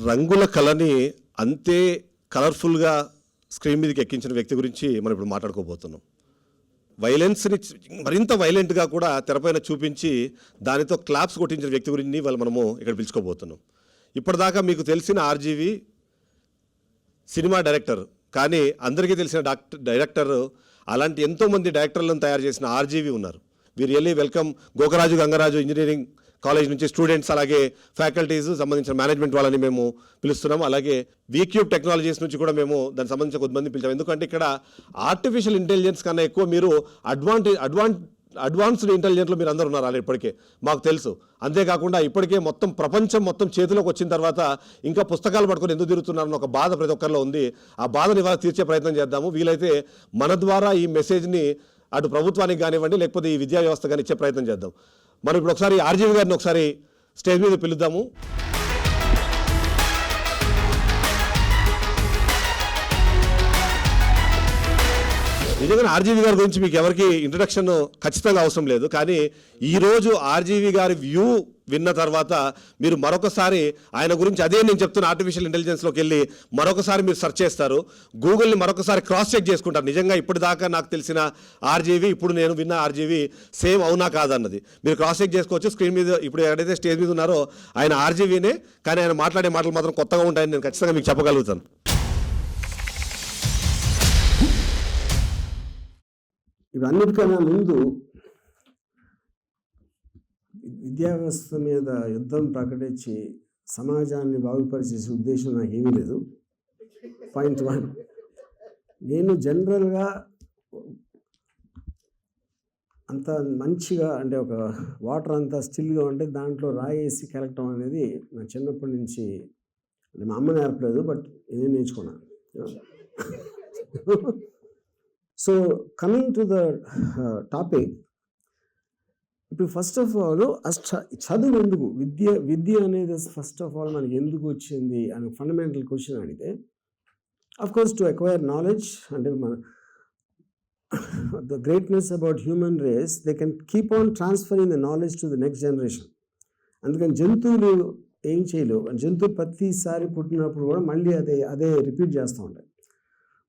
రంగుల కళని అంతే కలర్ఫుల్గా స్క్రీన్ మీదకి ఎక్కించిన వ్యక్తి గురించి మనం ఇప్పుడు మాట్లాడుకోబోతున్నాం. వైలెన్స్ని మరింత వైలెంట్గా కూడా తెరపైన చూపించి దానితో క్లాప్స్ కొట్టించిన వ్యక్తి గురించి వాళ్ళు మనము ఇక్కడ పిలుచుకోబోతున్నాం. ఇప్పటిదాకా మీకు తెలిసిన ఆర్జీవి సినిమా డైరెక్టర్, కానీ అందరికీ తెలిసిన డైరెక్టర్ అలాంటి ఎంతోమంది డైరెక్టర్లను తయారు చేసిన ఆర్జీవి ఉన్నారు. We really welcome Gokaraju Gangaraju engineering college నుంచి స్టూడెంట్స్, అలాగే ఫ్యాకల్టీస్ సంబంధించిన మేనేజ్మెంట్ వాళ్ళని మేము పిలుస్తున్నాము. అలాగే వీక్యూబ్ టెక్నాలజీస్ నుంచి కూడా మేము దానికి సంబంధించిన కొద్దిమంది పిలిచాము. ఎందుకంటే ఇక్కడ ఆర్టిఫిషియల్ ఇంటెలిజెన్స్ కన్నా ఎక్కువ మీరు అడ్వాన్స్డ్ ఇంటెలిజెన్స్లో మీరు అందరూ ఉన్నారు. అలా ఇప్పటికే మాకు తెలుసు. అంతేకాకుండా ఇప్పటికే మొత్తం ప్రపంచం మొత్తం చేతిలోకి వచ్చిన తర్వాత ఇంకా పుస్తకాలు పట్టుకొని ఎందుకు తిరుగుతున్నారని ఒక బాధ ప్రతి ఒక్కరిలో ఉంది. ఆ బాధని ఇవాళ తీర్చే ప్రయత్నం చేద్దాము. వీలైతే మన ద్వారా ఈ మెసేజ్ని అటు ప్రభుత్వానికి కానివ్వండి, లేకపోతే ఈ విద్యా వ్యవస్థ కానీ ఇచ్చే ప్రయత్నం చేద్దాం. మనం ఇప్పుడు ఒకసారి ఆర్జీవి గారిని ఒకసారి స్టేజ్ మీద పిలుద్దాము. నిజంగా ఆర్జీవి గారి గురించి మీకు ఎవరికి ఇంట్రడక్షన్ ఖచ్చితంగా అవసరం లేదు. కానీ ఈరోజు ఆర్జీవి గారి వ్యూ విన్న తర్వాత మీరు మరొకసారి ఆయన గురించి, అదే నేను చెప్తున్న ఆర్టిఫిషియల్ ఇంటెలిజెన్స్లోకి వెళ్ళి మరొకసారి మీరు సెర్చ్ చేస్తారు, గూగుల్ని మరొకసారి క్రాస్ చెక్ చేసుకుంటారు. నిజంగా ఇప్పటిదాకా నాకు తెలిసిన ఆర్జీవి, ఇప్పుడు నేను విన్న ఆర్జీవి సేమ్ అవునా కాదన్నది మీరు క్రాస్ చెక్ చేసుకోవచ్చు. స్క్రీన్ మీద ఇప్పుడు ఎక్కడైతే స్టేజ్ మీద ఉన్నారో ఆయన ఆర్జీవీనే, కానీ ఆయన మాట్లాడే మాటలు మాత్రం కొత్తగా ఉంటాయని నేను ఖచ్చితంగా మీకు చెప్పగలుగుతాను. ఇవన్నిటికన్నా ముందు విద్యా వ్యవస్థ మీద యుద్ధం ప్రకటించి సమాజాన్ని బాగుపరిచే ఉద్దేశం నాకేమీ లేదు. పాయింట్ 1, నేను జనరల్గా అంత మంచిగా అంటే ఒక వాటర్ అంతా స్టిల్గా ఉంటే దాంట్లో రాయేసి కలగటం అనేది నా చిన్నప్పటి నుంచి, అంటే మా అమ్మ నేర్పలేదు, బట్ నేను నేర్చుకున్నాను. So coming to the topic, ఇప్పుడు ఫస్ట్ ఆఫ్ ఆల్ చదువు ఎందుకు, విద్య అనేది ఫస్ట్ ఆఫ్ ఆల్ మనకి ఎందుకు వచ్చింది అని ఫండమెంటల్ క్వశ్చన్ అడిగితే, అఫ్కోర్స్ టు అక్వైర్ నాలెడ్జ్. అంటే మన the greatness about human race, they can keep on transferring the knowledge to the next generation. అందుకని జంతువులు ఏం చేయలేవు. జంతువులు ప్రతిసారి పుట్టినప్పుడు కూడా మళ్ళీ అదే రిపీట్ చేస్తూ ఉంటాయి.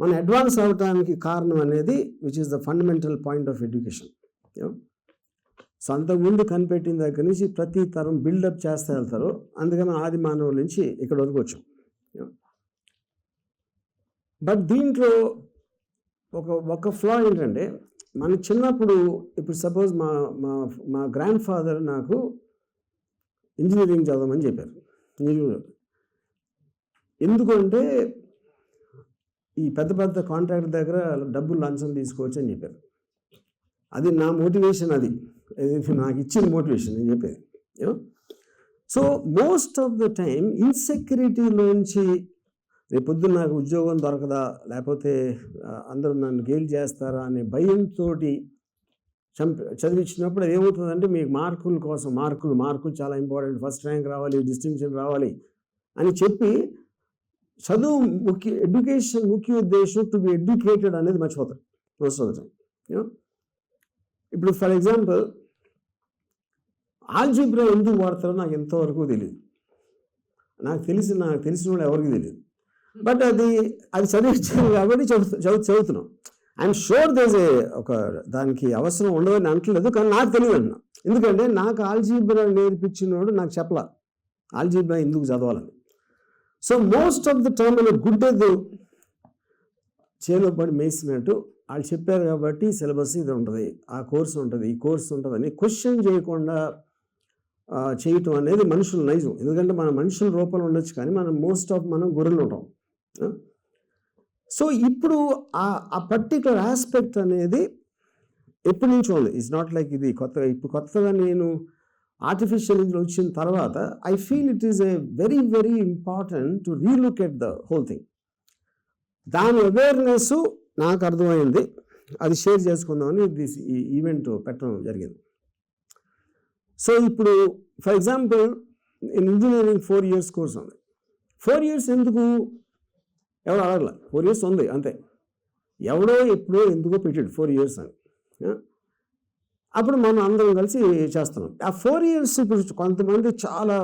మన అడ్వాన్స్ అవడానికి కారణం అనేది which is the fundamental point of education. So అంతకుముందు కనిపెట్టిన దగ్గర నుంచి ప్రతి తరం బిల్డప్ చేస్తూ వెళ్తారు. అందుకని ఆది మానవుల నుంచి ఇక్కడ వరకు వచ్చాం. బట్ దీంట్లో ఒక ఫ్లా ఏంటంటే, మన చిన్నప్పుడు, ఇప్పుడు సపోజ్ మా గ్రాండ్ ఫాదర్ నాకు ఇంజనీరింగ్ చదవమని చెప్పారు. ఇంజనీరింగ్ ఎందుకంటే ఈ పెద్ద పెద్ద కాంట్రాక్టర్ దగ్గర డబ్బులు లంచం తీసుకోవచ్చు అని చెప్పారు. అది నా మోటివేషన్, అది నాకు ఇచ్చిన మోటివేషన్ నేను చెప్పేది. So most of the time ఇన్సెక్యూరిటీలోంచి రేపొద్దు నాకు ఉద్యోగం దొరకదా, లేకపోతే అందరూ నన్ను గేల్ చేస్తారా అనే భయంతో చదివించినప్పుడు ఏమవుతుందంటే, మీకు మార్కుల కోసం మార్కులు చాలా ఇంపార్టెంట్, ఫస్ట్ ర్యాంక్ రావాలి, డిస్టింక్షన్ రావాలి అని చెప్పి చదువు ఎడ్యుకేషన్ ముఖ్య ఉద్దేశం టు బి ఎడ్యుకేటెడ్ అనేది మర్చిపోతారు మోస్ట్ ఆఫ్ ద టైం. ఇప్పుడు ఫర్ ఎగ్జాంపుల్ ఆల్జీబ్రా ఎందుకు వాడతారో నాకు ఎంతవరకు తెలియదు. నాకు తెలిసిన వాళ్ళు ఎవరికి తెలియదు. బట్ అది చదివించాను కాబట్టి చదువుతున్నాం. ఐఎమ్ షూర్ దేస్ ఒక దానికి అవసరం ఉండదని అంటలేదు, కానీ నాకు తెలియదు అన్నా. ఎందుకంటే నాకు ఆల్జీబ్రా నేర్పించినోడు నాకు చెప్పలా ఆల్జీబ్రా ఎందుకు చదవాలని. So most of the time అనే గుడ్డేది చేలో పడి మేసినట్టు వాళ్ళు చెప్పారు కాబట్టి సిలబస్ ఇది ఉంటుంది, ఆ కోర్సు ఉంటుంది, ఈ కోర్సు ఉంటుంది అని క్వశ్చన్ చేయకుండా చేయటం అనేది మనుషుల నైజం. ఎందుకంటే మన మనుషుల రూపంలో ఉండొచ్చు, కానీ మనం గొర్రెలు ఉంటాం. సో ఇప్పుడు ఆ పర్టికులర్ ఆస్పెక్ట్ అనేది ఎప్పటి నుంచో ఉంది. ఇట్స్ నాట్ లైక్ ఇది కొత్తగా నేను ఆర్టిఫిషియల్ ఇంటెలిజెన్స్ వచ్చిన తర్వాత I feel it is a very very important to relook at the whole thing. దాని అవేర్నెస్ నాకు అర్థమైంది, అది షేర్ చేసుకుందామని ఈ ఈవెంట్ పెట్టడం జరిగింది. సో ఇప్పుడు for example engineering 4 years course ఉంది. 4 years ఎందుకు ఎవరు అడగల, 4 years ఉంది అంతే. ఎవడో ఎప్పుడో ఎందుకో పెట్టాడు 4 years అని. అప్పుడు మనం అందరం కలిసి చేస్తున్నాం. ఆ 4 years ఇప్పుడు కొంతమంది చాలా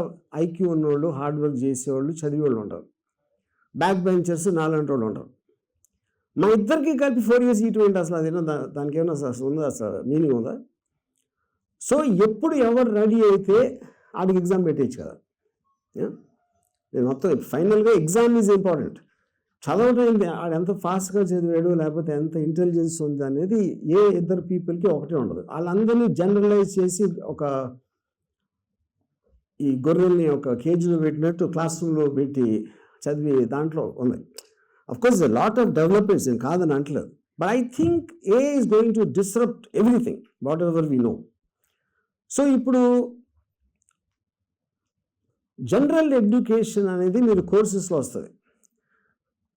ఐక్యూ ఉన్నోళ్ళు, హార్డ్ వర్క్ చేసేవాళ్ళు, చదివేవాళ్ళు ఉంటారు. బ్యాక్ బెంచర్స్ నాలాంటి వాళ్ళు ఉంటారు. మా ఇద్దరికి కలిపి 4 years ఇటువంటి అసలు అదేనా దానికి ఏమైనా అసలు ఉందా, అసలు మీనింగ్ ఉందా? సో ఎప్పుడు ఎవరు రెడీ అయితే ఆడికి ఎగ్జామ్ పెట్టేయచ్చు కదా. నేను మొత్తం ఫైనల్గా ఎగ్జామ్ ఈజ్ ఇంపార్టెంట్. చదవటం ఆడు ఎంత ఫాస్ట్గా చదివాడు లేకపోతే ఎంత ఇంటెలిజెన్స్ ఉంది అనేది ఏ ఇద్దరు పీపుల్కి ఒకటే ఉండదు. వాళ్ళందరినీ జనరలైజ్ చేసి ఒక ఈ గొర్రెల్ని ఒక కేజీలో పెట్టినట్టు క్లాస్ రూమ్లో పెట్టి చదివి దాంట్లో ఉంది. అఫ్కోర్స్ లాట్ ఆఫ్ డెవలప్మెంట్స్ నేను కాదని అంటలేదు. But I think A is going to disrupt everything what ever we know. So ఇప్పుడు జనరల్ ఎడ్యుకేషన్ అనేది మీరు కోర్సెస్లో వస్తుంది.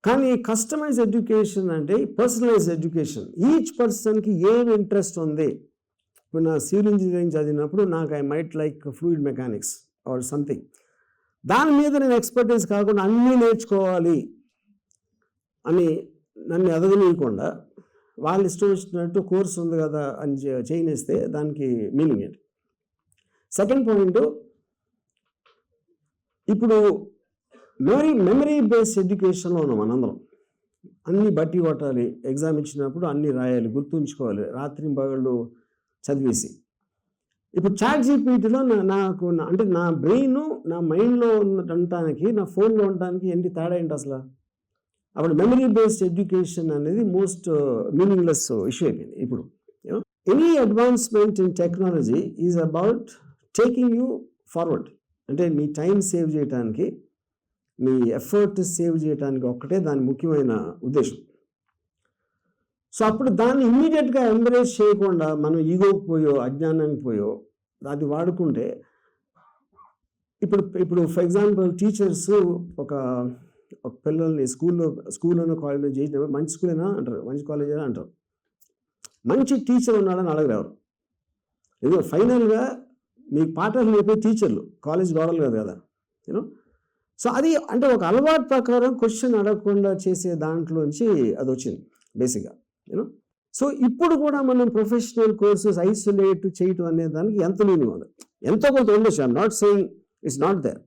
కానీ కస్టమైజ్ ఎడ్యుకేషన్ అంటే పర్సనలైజ్ ఎడ్యుకేషన్. ఈచ్ పర్సన్కి ఏం ఇంట్రెస్ట్ ఉంది. ఇప్పుడు నా సివిల్ ఇంజనీరింగ్ చదివినప్పుడు నాకు I might like fluid mechanics or something. దాని మీద నేను ఎక్స్పర్టైజ్ కాకుండా అన్నీ నేర్చుకోవాలి అని నన్ను ఎదగనీయకుండా వాళ్ళు ఇష్టం వచ్చినట్టు కోర్సు ఉంది కదా అని చేయనిస్తే దానికి మీనింగ్ ఏంటి? సెకండ్ పాయింట్, ఇప్పుడు మెమరీ బేస్డ్ ఎడ్యుకేషన్లో ఉన్నాం మనందరం. అన్నీ బట్టి కొట్టాలి, ఎగ్జామ్ ఇచ్చినప్పుడు అన్నీ రాయాలి, గుర్తుంచుకోవాలి, రాత్రి పగళ్ళు చదివేసి. ఇప్పుడు ChatGPTలో నాకు అంటే నా బ్రెయిన్ నా మైండ్లో ఉండటానికి నా ఫోన్లో ఉండటానికి ఏంటి తేడా ఏంటి అసలు? అప్పుడు మెమరీ బేస్డ్ ఎడ్యుకేషన్ అనేది మోస్ట్ మీనింగ్లెస్ ఇష్యూ అయిపోయింది. ఇప్పుడు any advancement in technology is about taking you forward. అంటే నీ టైం సేవ్ చేయడానికి, మీ ఎఫర్ట్ సేవ్ చేయడానికి ఒక్కటే దాని ముఖ్యమైన ఉద్దేశం. సో అప్పుడు దాన్ని ఇమ్మీడియట్గా ఎంకరేజ్ చేయకుండా మనం ఈగోకి పోయో అజ్ఞానానికి పోయో అది వాడుకుంటే ఇప్పుడు ఫర్ ఎగ్జాంపుల్ టీచర్స్ ఒక పిల్లల్ని స్కూల్లోనో కాలేజ్లో చేసినప్పుడు మంచి స్కూలేనా అంటారు, మంచి కాలేజేనా అంటారు. మంచి టీచర్ ఉన్నాడని అడగలేరు. ఎందుకంటే ఫైనల్గా మీకు పాఠాలు నేర్పే టీచర్లు, కాలేజ్ గోడలు కాదు కదా. యూనో, సో అది అంటే ఒక అలవాటు ప్రకారం క్వశ్చన్ అడగకుండా చేసే దాంట్లోంచి అది వచ్చింది బేసిక్గా. యూనో, సో ఇప్పుడు కూడా మనం ప్రొఫెషనల్ కోర్సెస్ ఐసోలేట్ చేయటం అనే దానికి ఎంత మీనింగ్ ఉంది, ఎంతో కొంత ఉండొచ్చు. I'm not saying it's not there,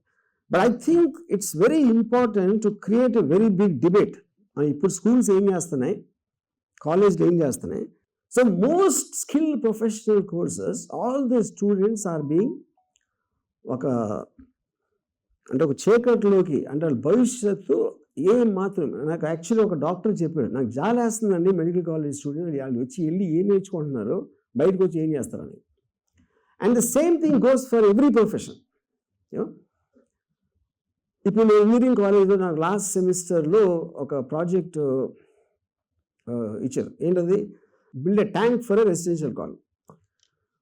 but I think it's very important to create a very big debate. ఇప్పుడు స్కూల్స్ ఏం చేస్తున్నాయి, కాలేజ్లు ఏం చేస్తున్నాయి. So most skill professional courses all the students are being అంటే ఒక చీకట్లోకి, అంటే వాళ్ళ భవిష్యత్తు ఏం మాత్రం. నాకు యాక్చువల్లీ ఒక డాక్టర్ చెప్పాడు, నాకు జాలేస్తుందండి మెడికల్ కాలేజ్ స్టూడెంట్ వాళ్ళు వెళ్ళి ఏం నేర్చుకుంటున్నారు, బయటకు వచ్చి ఏం చేస్తారని. And the same thing goes for every profession. ఇప్పుడు నేను ఇంజనీరింగ్ కాలేజ్లో నాకు లాస్ట్ సెమిస్టర్లో ఒక ప్రాజెక్ట్ ఇచ్చారు. ఏంటది? Build a tank for a residential colony.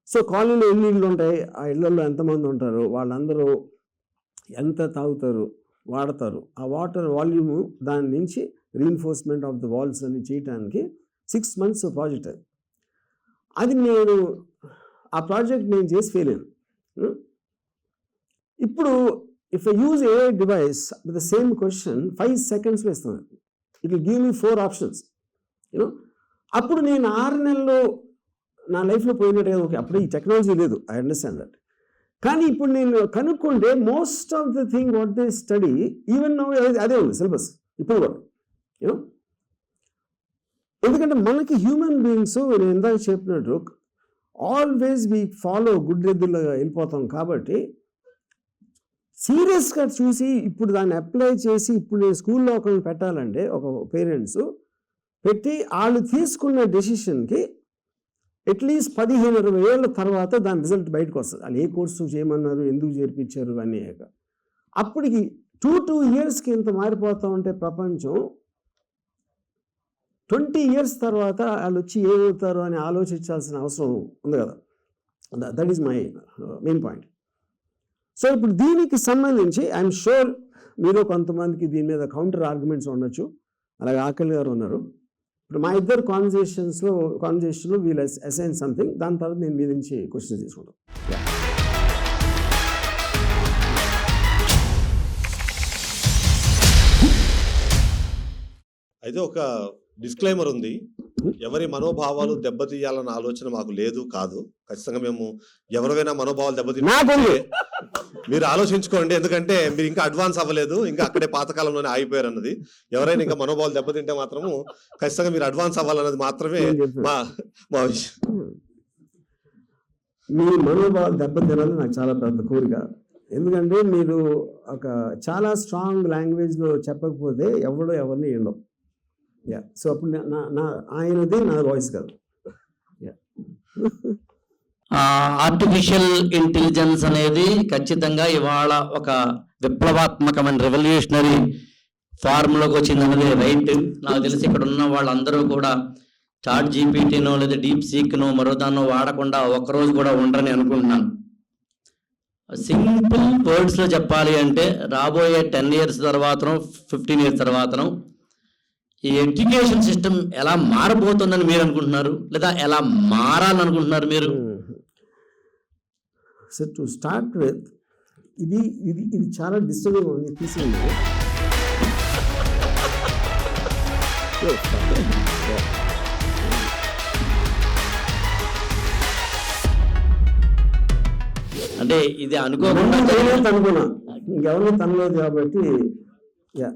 So కాలనీలో ఎన్ని ఇళ్ళు ఉంటాయి, ఆ ఇళ్లలో ఎంతమంది ఉంటారు, వాళ్ళందరూ ఎంత తాగుతారు, వాడతారు, ఆ వాటర్ వాల్యూము దాని నుంచి రీఎన్ఫోర్స్మెంట్ ఆఫ్ ద వాల్స్ అని చేయడానికి 6 months ప్రాజెక్ట్. అది నేను ఆ ప్రాజెక్ట్ నేను చేసి ఫెయిల్ అయ్యాను. ఇప్పుడు if I use a device with the same question 5 secondsలో ఇస్తాను. It will give me 4 options. You know, అప్పుడు నేను 6 నెలల్లో నా లైఫ్లో పోయినట్టు కదా. ఓకే, అప్పుడు ఈ టెక్నాలజీ లేదు, ఐ అండర్స్టాండ్ దట్. కానీ ఇప్పుడు నేను కనుక్కుంటే most of the thing what they study even now అదే ఉంది సిలబస్ ఇప్పుడు కూడా. యూనో, ఎందుకంటే మనకి హ్యూమన్ బీయింగ్స్ నేను ఇందాక చెప్పినట్టు ఆల్వేస్ వీ ఫాలో గుడ్డెద్దులుగా వెళ్ళిపోతాం. కాబట్టి సీరియస్గా చూసి ఇప్పుడు దాన్ని అప్లై చేసి ఇప్పుడు నేను స్కూల్లో ఒకరిని పెట్టాలంటే ఒక పేరెంట్స్ పెట్టి వాళ్ళు తీసుకున్న డెసిషన్కి అట్లీస్ట్ 15-20 ఏళ్ళ తర్వాత దాని రిజల్ట్ బయటకు వస్తుంది. వాళ్ళు ఏ కోర్సు చేయమన్నారు, ఎందుకు చేర్పించారు అన్నీ. అప్పటికి 2 yearsకి ఇంత మారిపోతూ ఉంటే ప్రపంచం 20 years తర్వాత వాళ్ళు వచ్చి ఏమవుతారు అని ఆలోచించాల్సిన అవసరం ఉంది కదా. That is my main point. So ఇప్పుడు దీనికి సంబంధించి ఐఎమ్ షూర్ మీలో కొంతమందికి దీని మీద కౌంటర్ ఆర్గ్యుమెంట్స్ ఉండొచ్చు. అలాగే ఆకలి గారు ఉన్నారు. ఇప్పుడు మా ఇద్దరు కాన్వర్జేషన్లో వీల్ అసైన్ సంథింగ్, దాని తర్వాత నేను మీ నుంచి క్వశ్చన్స్ తీసుకుంటాను. అయితే ఒక డిస్క్లైమర్ ఉంది. ఎవరి మనోభావాలు దెబ్బతీయాలన్న ఆలోచన మాకు లేదు కాదు. ఖచ్చితంగా మేము ఎవరివైనా మనోభావాలు నాకుంది. దెబ్బతీ మీరు ఆలోచించుకోండి, ఎందుకంటే మీరు ఇంకా అడ్వాన్స్ అవ్వలేదు, ఇంకా అక్కడే పాతకాలంలోనే ఆగిపోయారు అన్నది. ఎవరైనా ఇంకా మనోభావాలు దెబ్బతింటే మాత్రము ఖచ్చితంగా మీరు అడ్వాన్స్ అవ్వాలన్నది మాత్రమే మా మా విషయం. మీ మనోభావాలు దెబ్బతినాలని నాకు చాలా పెద్ద కోరిక. ఎందుకంటే మీరు ఒక చాలా స్ట్రాంగ్ లాంగ్వేజ్లో చెప్పకపోతే ఎవడో ఎవరిని ఎండవు. యా, సో అప్పుడు నా ఆయనది నా వాయిస్ కాదు. ఆర్టిఫిషియల్ ఇంటెలిజెన్స్ అనేది ఖచ్చితంగా ఇవాళ ఒక విప్లవాత్మకమైన రెవల్యూషనరీ ఫార్మ్లోకి వచ్చిందన్నది రైట్. నాకు తెలిసి ఇక్కడ ఉన్న వాళ్ళందరూ కూడా చాట్ జీపీటీనో లేదా డీప్ సీక్నో మరో దాన్నో వాడకుండా ఒక్కరోజు కూడా ఉండరని అనుకుంటున్నాను. సింపుల్ వర్డ్స్లో చెప్పాలి అంటే రాబోయే 10 years తర్వాతనో 15 years తర్వాతనో ఈ ఎడ్యుకేషన్ సిస్టమ్ ఎలా మారబోతుందని మీరు అనుకుంటున్నారు, లేదా ఎలా మారాలనుకుంటున్నారు మీరు? సో టు స్టార్ట్ విత్ ఇది ఇది ఇది చాలా డిస్టర్బింగ్ ఉంది. తీసింది అంటే ఇది అనుకోకుండా అనుకున్నా, ఇంకెవరిని తనలేదు కాబట్టి. యా